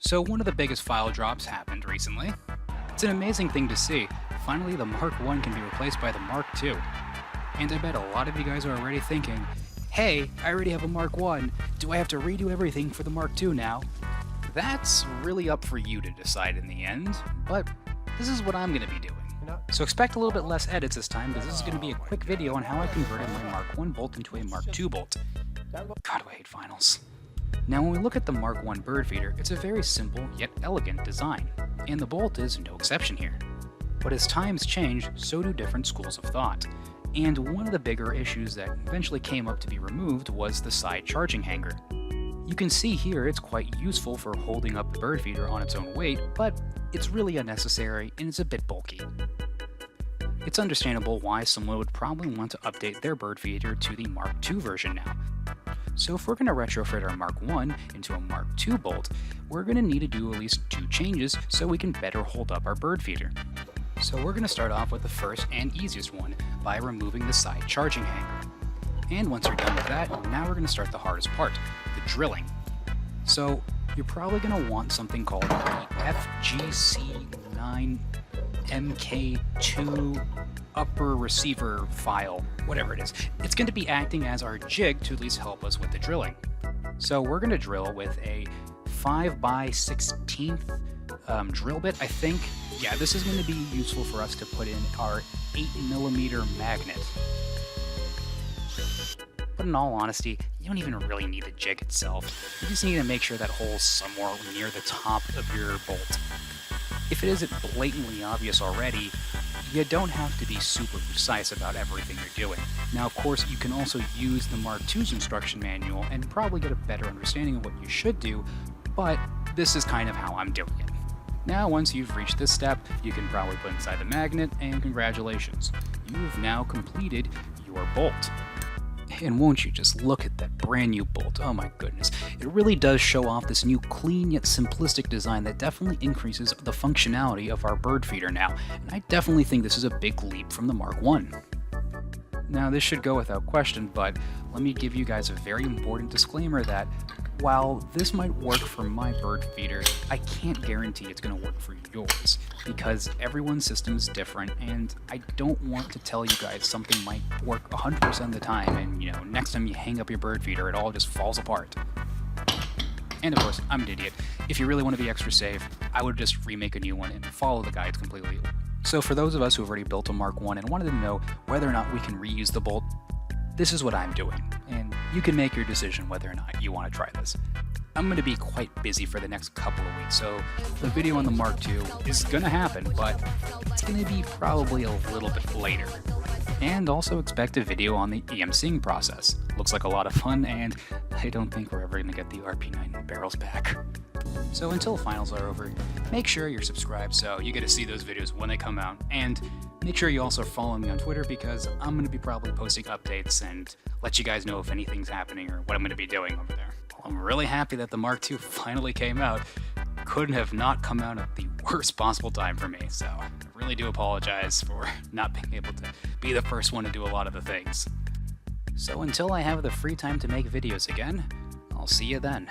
So one of the biggest file drops happened recently. It's an amazing thing to see. Finally, the Mark 1 can be replaced by the Mark 2. And I bet a lot of you guys are already thinking, hey, I already have a Mark 1, do I have to redo everything for the Mark 2 now? That's really up for you to decide in the end, but this is what I'm going to be doing. So expect a little bit less edits this time, because this is going to be a quick video on how I converted my Mark 1 bolt into a Mark 2 bolt. God, do I hate finals. Now when we look at the Mark 1 Birdfeeder, it's a very simple yet elegant design, and the bolt is no exception here. But as times change, so do different schools of thought. And one of the bigger issues that eventually came up to be removed was the side charging hanger. You can see here it's quite useful for holding up the Birdfeeder on its own weight, but it's really unnecessary and it's a bit bulky. It's understandable why someone would probably want to update their Birdfeeder to the Mark 2 version now. So if we're going to retrofit our Mark 1 into a Mark 2 bolt, we're going to need to do at least 2 changes so we can better hold up our Birdfeeder. So we're going to start off with the first and easiest one by removing the side charging hanger. And once you're done with that, now we're going to start the hardest part, the drilling. So you're probably going to want something called the FGC-9 MK2 upper receiver file, whatever it is. It's going to be acting as our jig to at least help us with the drilling. So we're going to drill with a 5x16 drill bit, I think. Yeah, this is going to be useful for us to put in our 8mm magnet. But in all honesty, you don't even really need the jig itself. You just need to make sure that hole's somewhere near the top of your bolt. If it isn't blatantly obvious already, you don't have to be super precise about everything you're doing. Now, of course, you can also use the Mark II's instruction manual and probably get a better understanding of what you should do, but this is kind of how I'm doing it. Now, once you've reached this step, you can probably put inside the magnet, and congratulations, you've now completed your bolt. And won't you just look at that brand new bolt? Oh my goodness. It really does show off this new clean yet simplistic design that definitely increases the functionality of our Birdfeeder now, and I definitely think this is a big leap from the Mark 1. Now this should go without question, but let me give you guys a very important disclaimer that while this might work for my Birdfeeder, I can't guarantee it's going to work for yours, because everyone's system is different, and I don't want to tell you guys something might work 100% of the time, and next time you hang up your Birdfeeder, it all just falls apart. And of course, I'm an idiot. If you really want to be extra safe, I would just remake a new one and follow the guides completely. So for those of us who have already built a Mark 1 and wanted to know whether or not we can reuse the bolt, this is what I'm doing, and you can make your decision whether or not you want to try this. I'm going to be quite busy for the next couple of weeks, so the video on the Mark II is going to happen, but it's going to be probably a little bit later. And also expect a video on the EMCing process. Looks like a lot of fun, and I don't think we're ever going to get the RP9 barrels back. So until finals are over, make sure you're subscribed so you get to see those videos when they come out, and make sure you also follow me on Twitter because I'm going to be probably posting updates and let you guys know if anything's happening or what I'm going to be doing over there. Well, I'm really happy that the Mark II finally came out. Couldn't have not come out at the worst possible time for me, so I really do apologize for not being able to be the first one to do a lot of the things. So until I have the free time to make videos again, I'll see you then.